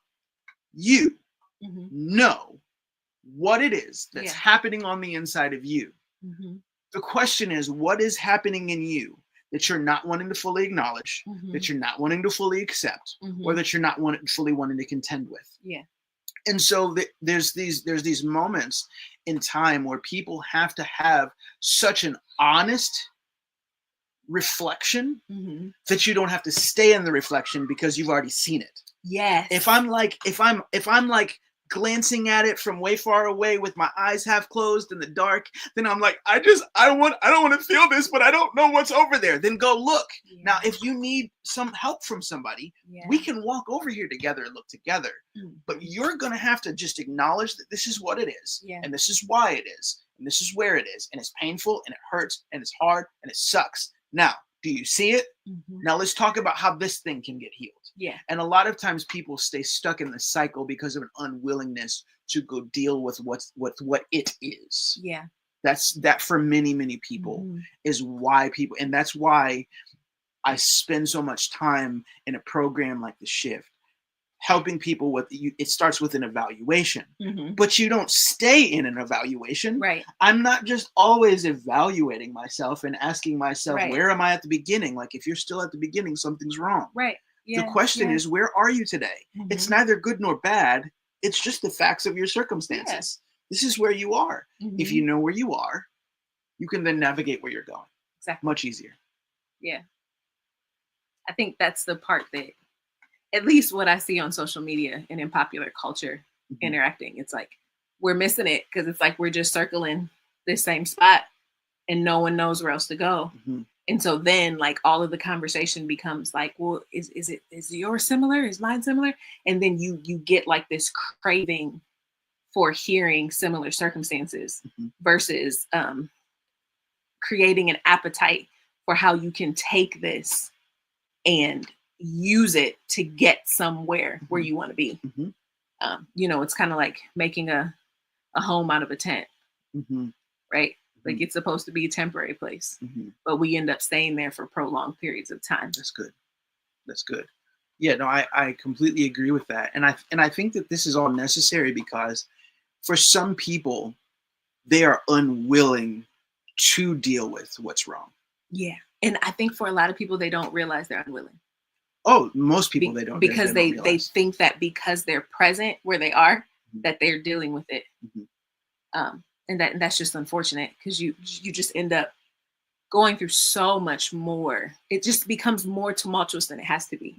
You know what it is that's happening on the inside of you. The question is, what is happening in you that you're not wanting to fully acknowledge, that you're not wanting to fully accept, or that you're not fully wanting to contend with? And so there's these moments in time where people have to have such an honest reflection that you don't have to stay in the reflection because you've already seen it. If I'm like glancing at it from way far away with my eyes half closed in the dark, then I'm like, I don't want to feel this, but I don't know what's over there. Then go look. Now, if you need some help from somebody, we can walk over here together and look together. But you're going to have to just acknowledge that this is what it is. And this is why it is. And this is where it is. And it's painful and it hurts and it's hard and it sucks. Now, do you see it? Now let's talk about how this thing can get healed. And a lot of times people stay stuck in the cycle because of an unwillingness to go deal with what it is. That's for many people is why people, and that's why I spend so much time in a program like The Shift, helping people with it starts with an evaluation, Mhm. but you don't stay in an evaluation. Right. I'm not just always evaluating myself and asking myself, Right. where am I at the beginning? Like, if you're still at the beginning, something's wrong. Right. Yeah. The question is, where are you today? It's Mhm. neither good nor bad. It's just the facts of your circumstances. This is where you are. If you know where you are, you can then navigate where you're going. Exactly. Much easier. Yeah. I think that's the part that, at least what I see on social media and in popular culture interacting, it's like we're missing it because it's like we're just circling this same spot and no one knows where else to go. And so then like all of the conversation becomes like, well, is yours similar? Is mine similar? And then you get like this craving for hearing similar circumstances versus creating an appetite for how you can take this and use it to get somewhere where you want to be. It's kind of like making a home out of a tent, right? Like it's supposed to be a temporary place, but we end up staying there for prolonged periods of time. That's good. Yeah, no, I completely agree with that. And I think that this is all necessary because for some people, they are unwilling to deal with what's wrong. Yeah. And I think for a lot of people, they don't realize they're unwilling. Oh, most people they don't, because they think that because they're present where they are, that they're dealing with it. And that's just unfortunate because you just end up going through so much more. It just becomes more tumultuous than it has to be.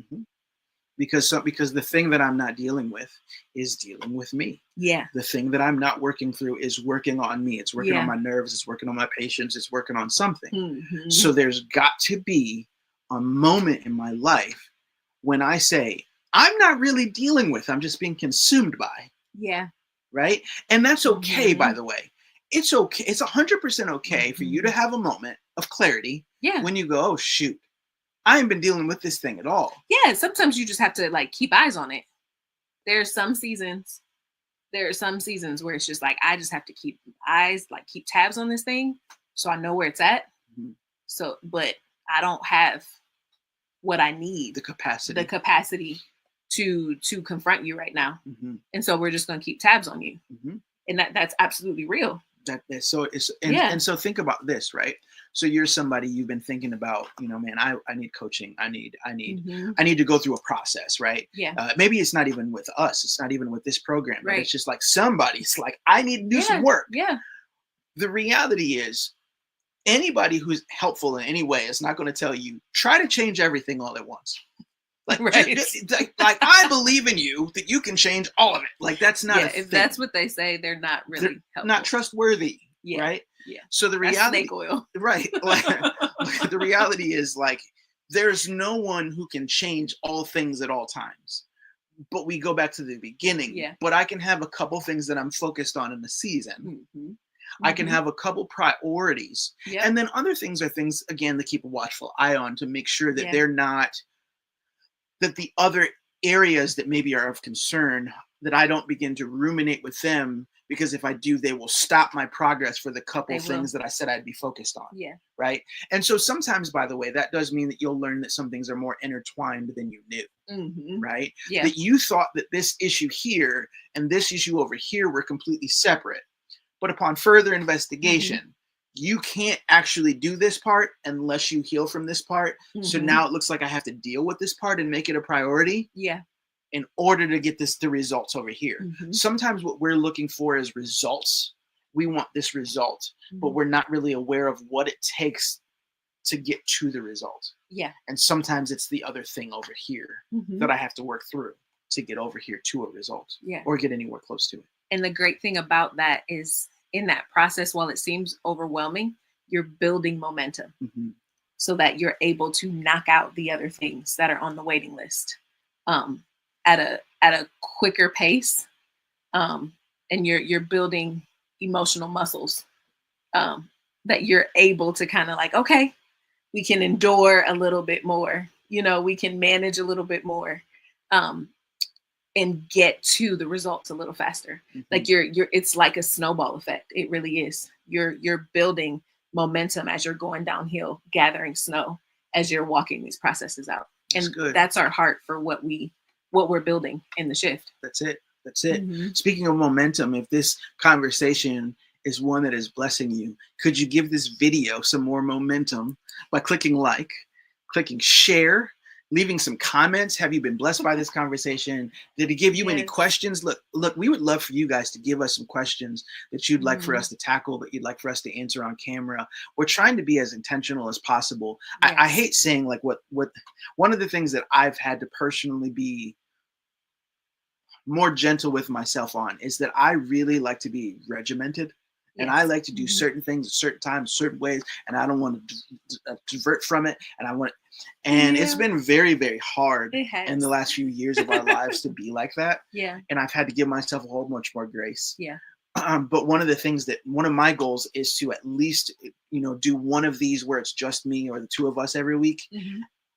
Because the thing that I'm not dealing with is dealing with me. Yeah. The thing that I'm not working through is working on me. It's working on my nerves. It's working on my patience. It's working on something. So there's got to be a moment in my life when I say, I'm not really dealing with, I'm just being consumed by. Yeah. Right. And that's okay, by the way. It's okay. It's 100% okay for you to have a moment of clarity when you go, oh, shoot, I ain't been dealing with this thing at all. Yeah. Sometimes you just have to like keep eyes on it. There are some seasons where it's just like, I just have to keep keep tabs on this thing so I know where it's at. So, but I don't have what I need, the capacity to confront you right now. And so we're just going to keep tabs on you. And that's absolutely real. And so think about this, right? So you're somebody you've been thinking about, man, I need coaching. I need to go through a process, right? Yeah. Maybe it's not even with us. It's not even with this program, but it's just like somebody's like, I need to do some work. Yeah. The reality is anybody who's helpful in any way is not going to tell you, try to change everything all at once. Like, like I believe in you that you can change all of it. Like that's not a if thing. that's what they say, they're not really helpful. Not trustworthy. Yeah. Right. Yeah. So the reality, snake oil. Right? Like the reality is like there's no one who can change all things at all times. But we go back to the beginning. Yeah. But I can have a couple things that I'm focused on in the season. I can have a couple priorities, and then other things are things again to keep a watchful eye on to make sure that they're not. That the other areas that maybe are of concern, that I don't begin to ruminate with them, because if I do, they will stop my progress for the couple things that I said I'd be focused on. Yeah. Right. And so sometimes, by the way, that does mean that you'll learn that some things are more intertwined than you knew. Right. Yeah. That you thought that this issue here and this issue over here were completely separate. But upon further investigation, you can't actually do this part unless you heal from this part. So now it looks like I have to deal with this part and make it a priority. Yeah. In order to get the results over here. Sometimes what we're looking for is results. We want this result, but we're not really aware of what it takes to get to the result. Yeah. And sometimes it's the other thing over here that I have to work through to get over here to a result. Yeah. Or get anywhere close to it. And the great thing about that is in that process, while it seems overwhelming, you're building momentum so that you're able to knock out the other things that are on the waiting list at a quicker pace. And you're building emotional muscles that you're able to kind of like, okay, we can endure a little bit more, we can manage a little bit more. And get to the results a little faster. Like it's like a snowball effect. It really is. You're building momentum as you're going downhill, gathering snow as you're walking these processes out. And that's our heart for what we what we're building in the shift. That's it. That's it. Mm-hmm. Speaking of momentum, if this conversation is one that is blessing you, could you give this video some more momentum by clicking like, clicking share, leaving some comments? Have you been blessed by this conversation? Did it give you any questions? Look, we would love for you guys to give us some questions that you'd like for us to tackle, that you'd like for us to answer on camera. We're trying to be as intentional as possible. Yes. I hate saying like what one of the things that I've had to personally be more gentle with myself on is that I really like to be regimented. And I like to do certain things at certain times, certain ways, and I don't want to divert from it. And it's been very, very hard in the last few years of our lives to be like that. Yeah. And I've had to give myself a whole much more grace. Yeah. But one of my goals is to at least, do one of these where it's just me or the two of us every week,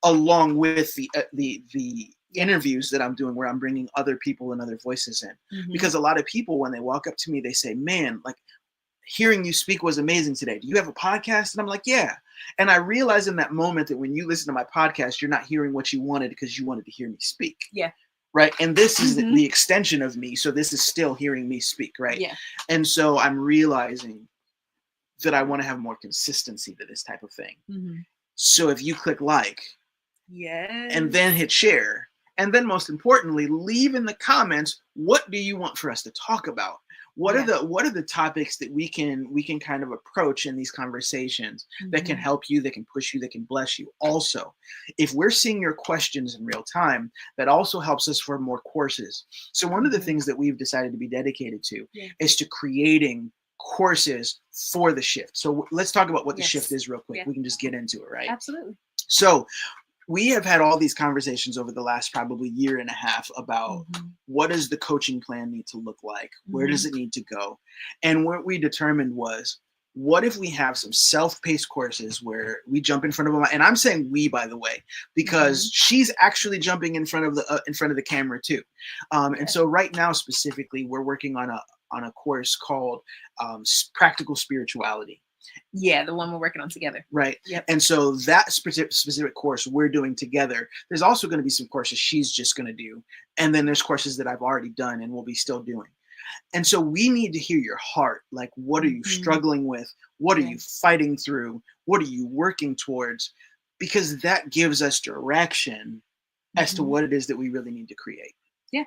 along with the interviews that I'm doing where I'm bringing other people and other voices in. Because a lot of people, when they walk up to me, they say, man, like, hearing you speak was amazing today. Do you have a podcast? And I'm like, yeah. And I realized in that moment that when you listen to my podcast, you're not hearing what you wanted because you wanted to hear me speak. Yeah. Right. And this is the extension of me. So this is still hearing me speak. Right. Yeah. And so I'm realizing that I want to have more consistency to this type of thing. So if you click like, and then hit share, and then most importantly, leave in the comments, what do you want for us to talk about? What are the topics that we can kind of approach in these conversations that can help you, that can push you, that can bless you? Also, if we're seeing your questions in real time, that also helps us for more courses. So one of the things that we've decided to be dedicated to is to creating courses for the shift. So let's talk about what the shift is real quick. We can just get into it, right? Absolutely. So we have had all these conversations over the last probably year and a half about what does the coaching plan need to look like? Where does it need to go? And what we determined was, what if we have some self-paced courses where we jump in front of them? And I'm saying we, by the way, because she's actually jumping in front of the camera too. And so right now specifically, we're working on a course called Practical Spirituality. Yeah, the one we're working on together. Right. Yep. And so that specific course we're doing together, there's also going to be some courses she's just going to do. And then there's courses that I've already done and will be still doing. And so we need to hear your heart. Like, what are you struggling with? What are you fighting through? What are you working towards? Because that gives us direction as to what it is that we really need to create. Yeah,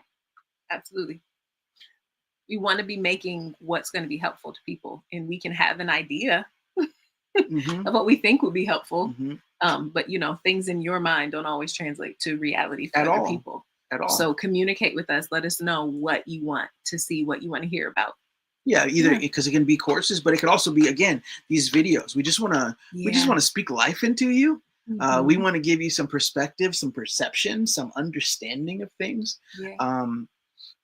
absolutely. We want to be making what's going to be helpful to people, and we can have an idea of what we think would be helpful. But things in your mind don't always translate to reality for other people. At all. So communicate with us. Let us know what you want to see, what you want to hear about. Yeah, either because it can be courses, but it could also be, again, these videos. We just want to speak life into you. We want to give you some perspective, some perception, some understanding of things.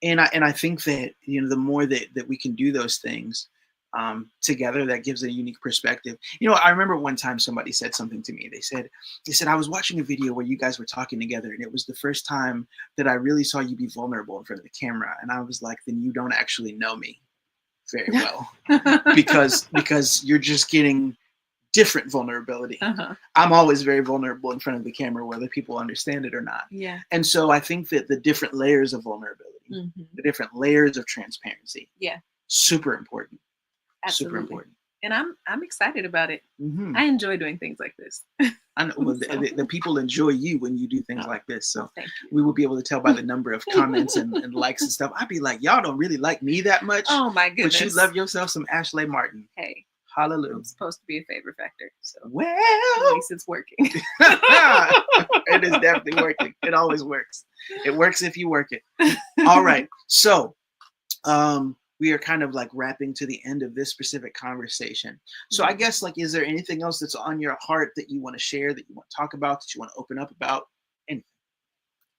And I think that the more that we can do those things together, that gives a unique perspective. I remember one time somebody said something to me. They said, I was watching a video where you guys were talking together, and it was the first time that I really saw you be vulnerable in front of the camera. And I was like, then you don't actually know me very well because you're just getting different vulnerability. I'm always very vulnerable in front of the camera, whether people understand it or not. Yeah. And so I think that the different layers of vulnerability, the different layers of transparency, super important. Absolutely. Super important. And I'm excited about it. I enjoy doing things like this. I know the people enjoy you when you do things like this. So we will be able to tell by the number of comments and likes and stuff. I'd be like, y'all don't really like me that much. Oh my goodness. But you love yourself some Ashleigh Martin. Hey. Hallelujah. I'm supposed to be a favorite factor. So well, at least it's working. It is definitely working. It always works. It works if you work it. All right. So we are kind of like wrapping to the end of this specific conversation. So I guess, like, is there anything else that's on your heart that you want to share, that you want to talk about, that you want to open up about? Anything?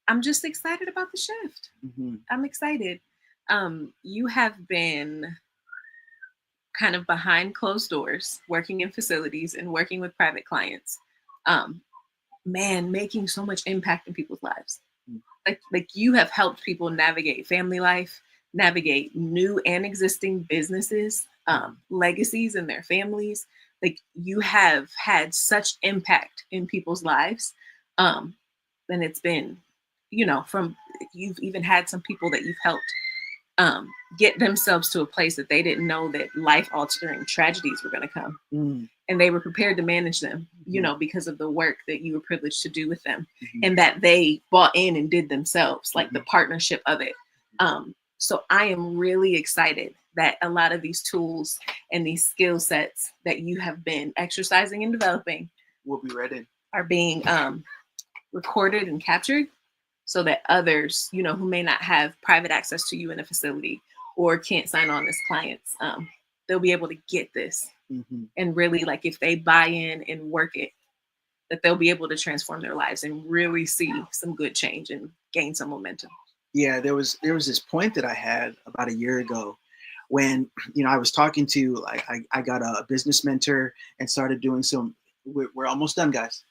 I'm just excited about the shift. I'm excited. You have been kind of behind closed doors, working in facilities and working with private clients. Making so much impact in people's lives. Like you have helped people navigate family life, navigate new and existing businesses, legacies in their families. Like, you have had such impact in people's lives. And it's been, you've even had some people that you've helped get themselves to a place that they didn't know that life-altering tragedies were going to come. And they were prepared to manage them, you know, because of the work that you were privileged to do with them, and that they bought in and did themselves, like the partnership of it. So I am really excited that a lot of these tools and these skill sets that you have been exercising and developing will be ready, are being recorded and captured, so that others, you know, who may not have private access to you in a facility or can't sign on as clients, they'll be able to get this. And really, like, if they buy in and work it, that they'll be able to transform their lives and really see some good change and gain some momentum. Yeah, there was this point that I had about a year ago when, you know, I was talking to, like, I got a business mentor and started doing some, we're almost done, guys.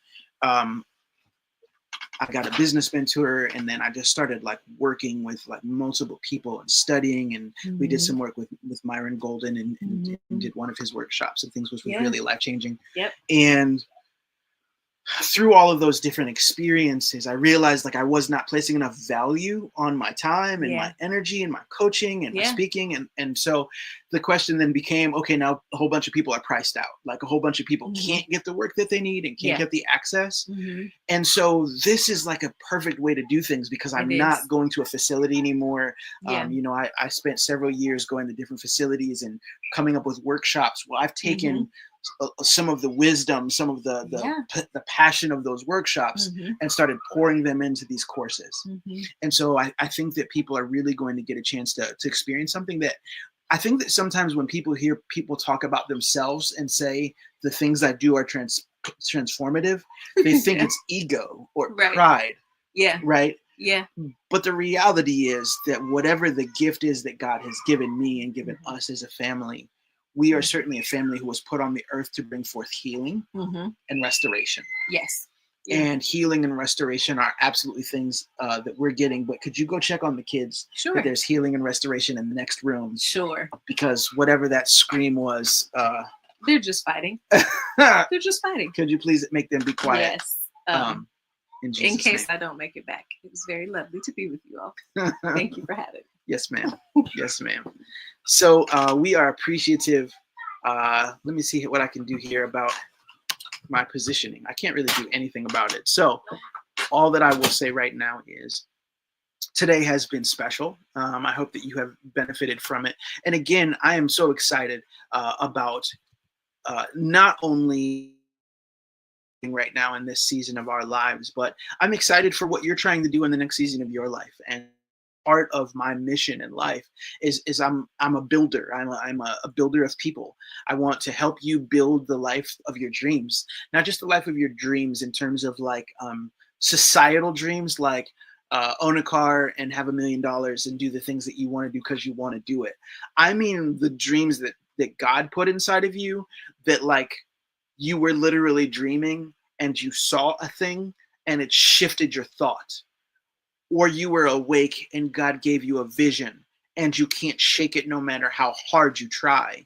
I got a business mentor, and then I just started like working with like multiple people and studying, and we did some work with Myron Golden and did one of his workshops and things, which was really life-changing. And through all of those different experiences, I realized like I was not placing enough value on my time and my energy and my coaching and my speaking. And so the question then became, okay, now a whole bunch of people are priced out. Like a whole bunch of people can't get the work that they need and can't get the access. And so this is like a perfect way to do things, because I'm not going to a facility anymore. You know, I spent several years going to different facilities and coming up with workshops. Well, I've taken some of the wisdom, some of the passion of those workshops and started pouring them into these courses. And so I think that people are really going to get a chance to experience something that I think that sometimes when people hear people talk about themselves and say the things I do are transformative, they think it's ego or pride. Right. But the reality is that whatever the gift is that God has given me and given us as a family, we are certainly a family who was put on the earth to bring forth healing and restoration. And healing and restoration are absolutely things that we're getting. But could you go check on the kids? That there's healing and restoration in the next room. Because whatever that scream was, they're just fighting. They're just fighting. Could you please make them be quiet? In case I don't make it back. It was very lovely to be with you all. Thank you for having me. Yes, ma'am. Yes, ma'am. So we are appreciative. Let me see what I can do here about my positioning. I can't really do anything about it. So all that I will say right now is today has been special. I hope that you have benefited from it. And again, I am so excited about not only right now in this season of our lives, but I'm excited for what you're trying to do in the next season of your life. And part of my mission in life is I'm a builder. I'm a builder of people. I want to help you build the life of your dreams, not just the life of your dreams in terms of like societal dreams, like own a car and have $1 million and do the things that you want to do because you want to do it. I mean the dreams that God put inside of you, that like you were literally dreaming and you saw a thing and it shifted your thought. Or you were awake and God gave you a vision and you can't shake it no matter how hard you try.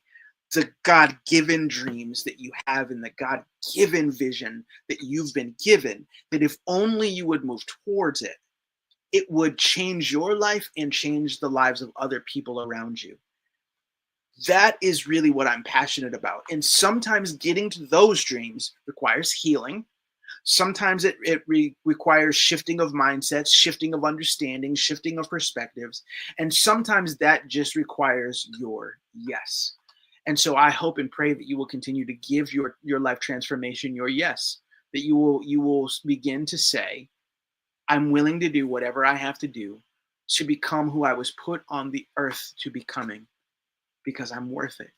The God-given dreams that you have and the God-given vision that you've been given, that if only you would move towards it, it would change your life and change the lives of other people around you. That is really what I'm passionate about. And sometimes getting to those dreams requires healing. Sometimes it requires shifting of mindsets, shifting of understanding, shifting of perspectives. And sometimes that just requires your yes. And so I hope and pray that you will continue to give your life transformation your yes, that you will begin to say, I'm willing to do whatever I have to do to become who I was put on the earth to becoming, because I'm worth it,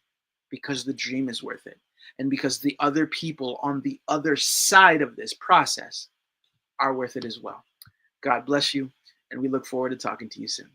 because the dream is worth it. And because the other people on the other side of this process are worth it as well. God bless you, and we look forward to talking to you soon.